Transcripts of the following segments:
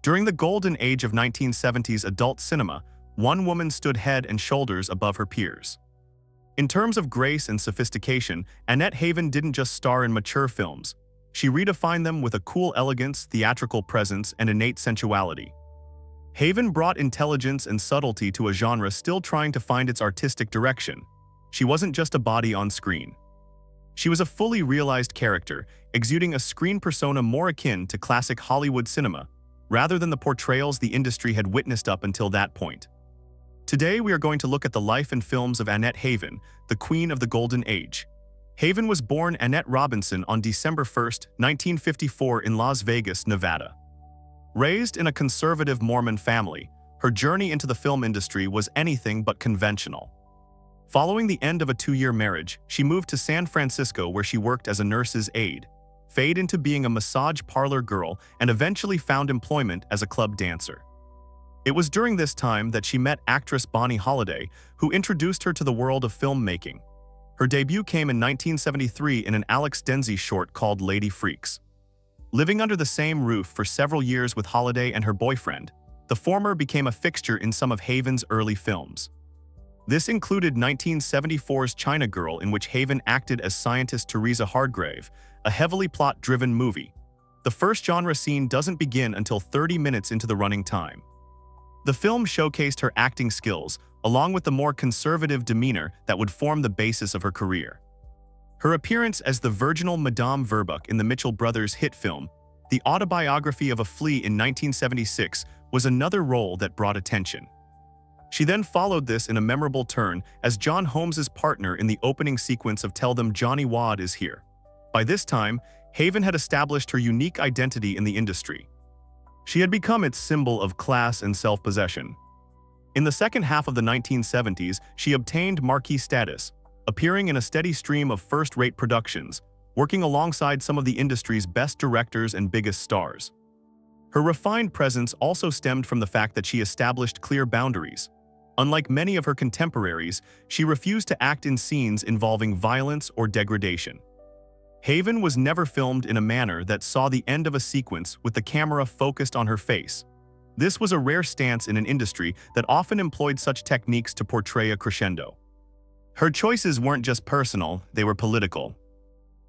During the golden age of 1970s adult cinema, one woman stood head and shoulders above her peers. In terms of grace and sophistication, Annette Haven didn't just star in mature films. She redefined them with a cool elegance, theatrical presence, and innate sensuality. Haven brought intelligence and subtlety to a genre still trying to find its artistic direction. She wasn't just a body on screen. She was a fully realized character, exuding a screen persona more akin to classic Hollywood cinema, rather than the portrayals the industry had witnessed up until that point. Today, we are going to look at the life and films of Annette Haven, the queen of the golden age. Haven was born Annette Robinson on December 1, 1954 in Las Vegas, Nevada. Raised in a conservative Mormon family, her journey into the film industry was anything but conventional. Following the end of a 2-year marriage, she moved to San Francisco where she worked as a nurse's aide, faded into being a massage parlor girl, and eventually found employment as a club dancer. It was during this time that she met actress Bonnie Holliday, who introduced her to the world of filmmaking. Her debut came in 1973 in an Alex Denzi short called Lady Freaks. Living under the same roof for several years with Holliday and her boyfriend, the former became a fixture in some of Haven's early films. This included 1974's China Girl, in which Haven acted as scientist Teresa Hargrave, a heavily plot-driven movie. The first genre scene doesn't begin until 30 minutes into the running time. The film showcased her acting skills, along with the more conservative demeanor that would form the basis of her career. Her appearance as the virginal Madame Verbuck in the Mitchell brothers' hit film, The Autobiography of a Flea in 1976, was another role that brought attention. She then followed this in a memorable turn as John Holmes's partner in the opening sequence of Tell Them Johnny Wad Is Here. By this time, Haven had established her unique identity in the industry. She had become its symbol of class and self-possession. In the second half of the 1970s, she obtained marquee status, appearing in a steady stream of first-rate productions, working alongside some of the industry's best directors and biggest stars. Her refined presence also stemmed from the fact that she established clear boundaries. Unlike many of her contemporaries, she refused to act in scenes involving violence or degradation. Haven was never filmed in a manner that saw the end of a sequence with the camera focused on her face. This was a rare stance in an industry that often employed such techniques to portray a crescendo. Her choices weren't just personal, they were political.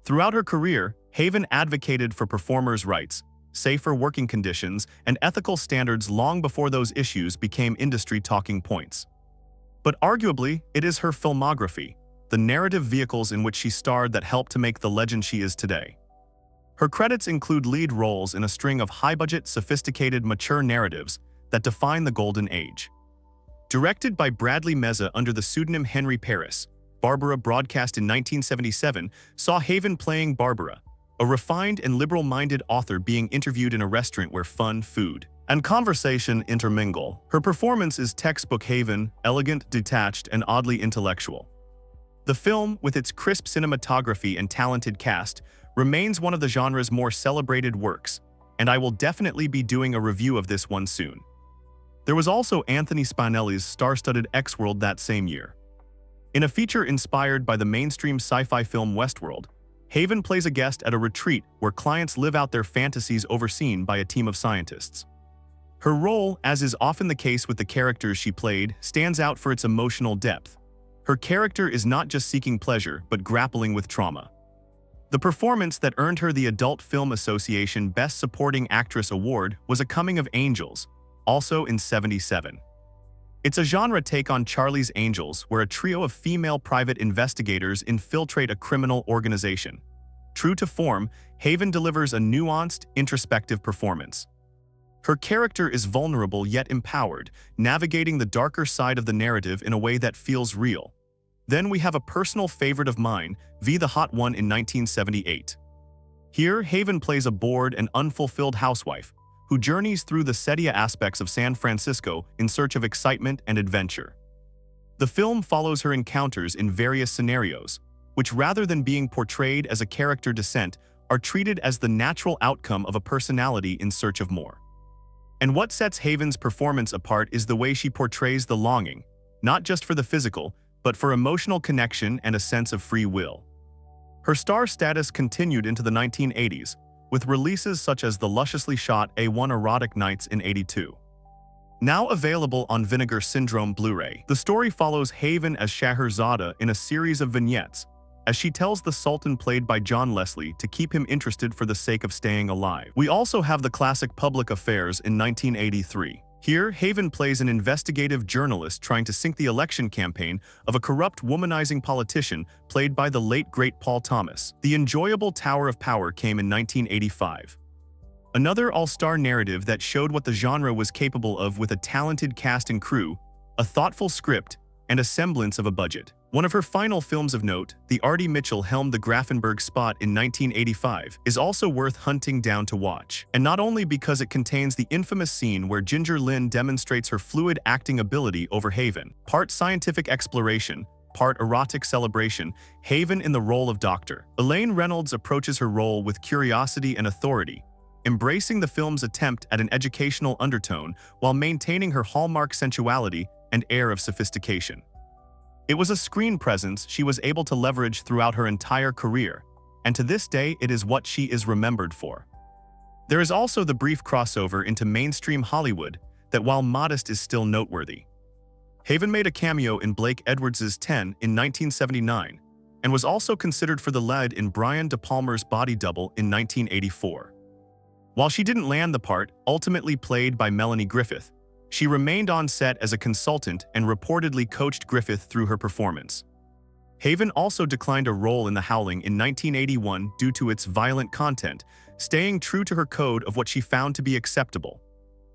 Throughout her career, Haven advocated for performers' rights, safer working conditions, and ethical standards long before those issues became industry talking points. But arguably, it is her filmography, the narrative vehicles in which she starred, that helped to make the legend she is today. Her credits include lead roles in a string of high-budget, sophisticated, mature narratives that define the golden age. Directed by Bradley Meza under the pseudonym Henry Paris, Barbara, broadcast in 1977, saw Haven playing Barbara, a refined and liberal-minded author being interviewed in a restaurant where fun, food, and conversation intermingle. Her performance is textbook Haven, elegant, detached, and oddly intellectual. The film, with its crisp cinematography and talented cast, remains one of the genre's more celebrated works, and I will definitely be doing a review of this one soon. There was also Anthony Spinelli's star-studded X-World that same year. In a feature inspired by the mainstream sci-fi film Westworld, Haven plays a guest at a retreat where clients live out their fantasies overseen by a team of scientists. Her role, as is often the case with the characters she played, stands out for its emotional depth. Her character is not just seeking pleasure, but grappling with trauma. The performance that earned her the Adult Film Association Best Supporting Actress Award was A Coming of Angels, also in '77. It's a genre take on Charlie's Angels, where a trio of female private investigators infiltrate a criminal organization. True to form, Haven delivers a nuanced, introspective performance. Her character is vulnerable yet empowered, navigating the darker side of the narrative in a way that feels real. Then we have a personal favorite of mine, V the Hot One in 1978. Here, Haven plays a bored and unfulfilled housewife, who journeys through the sedia aspects of San Francisco in search of excitement and adventure. The film follows her encounters in various scenarios, which rather than being portrayed as a character descent, are treated as the natural outcome of a personality in search of more. And what sets Haven's performance apart is the way she portrays the longing, not just for the physical, but for emotional connection and a sense of free will. Her star status continued into the 1980s, with releases such as the lusciously shot A1 Erotic Nights in '82. Now available on Vinegar Syndrome Blu-ray, the story follows Haven as Scheherazade in a series of vignettes, as she tells the Sultan played by John Leslie to keep him interested for the sake of staying alive. We also have the classic Public Affairs in 1983. Here, Haven plays an investigative journalist trying to sink the election campaign of a corrupt womanizing politician played by the late great Paul Thomas. The enjoyable Tower of Power came in 1985. Another all-star narrative that showed what the genre was capable of with a talented cast and crew, a thoughtful script, and a semblance of a budget. One of her final films of note, the Artie Mitchell-helmed The Grafenberg Spot in 1985, is also worth hunting down to watch. And not only because it contains the infamous scene where Ginger Lynn demonstrates her fluid acting ability over Haven, part scientific exploration, part erotic celebration, Haven in the role of Dr. Elaine Reynolds approaches her role with curiosity and authority, embracing the film's attempt at an educational undertone while maintaining her hallmark sensuality and air of sophistication. It was a screen presence she was able to leverage throughout her entire career, and to this day it is what she is remembered for. There is also the brief crossover into mainstream Hollywood that, while modest, is still noteworthy. Haven made a cameo in Blake Edwards' 10 in 1979, and was also considered for the lead in Brian De Palma's Body Double in 1984. While she didn't land the part, ultimately played by Melanie Griffith, she remained on set as a consultant and reportedly coached Griffith through her performance. Haven also declined a role in The Howling in 1981 due to its violent content, staying true to her code of what she found to be acceptable.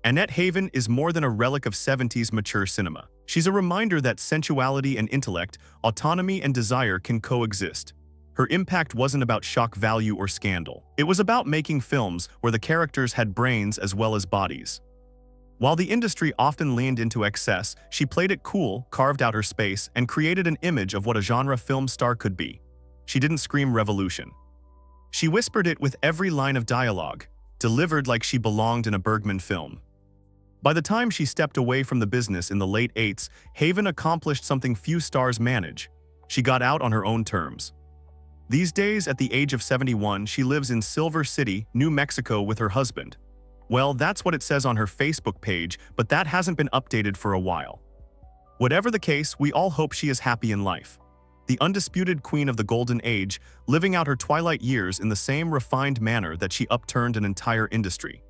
Annette Haven is more than a relic of '70s mature cinema. She's a reminder that sensuality and intellect, autonomy and desire can coexist. Her impact wasn't about shock value or scandal. It was about making films where the characters had brains as well as bodies. While the industry often leaned into excess, she played it cool, carved out her space, and created an image of what a genre film star could be. She didn't scream revolution. She whispered it with every line of dialogue, delivered like she belonged in a Bergman film. By the time she stepped away from the business in the late '80s, Haven accomplished something few stars manage. She got out on her own terms. These days, at the age of 71, she lives in Silver City, New Mexico with her husband. Well, that's what it says on her Facebook page, but that hasn't been updated for a while. Whatever the case, we all hope she is happy in life. The undisputed queen of the golden age, living out her twilight years in the same refined manner that she upturned an entire industry.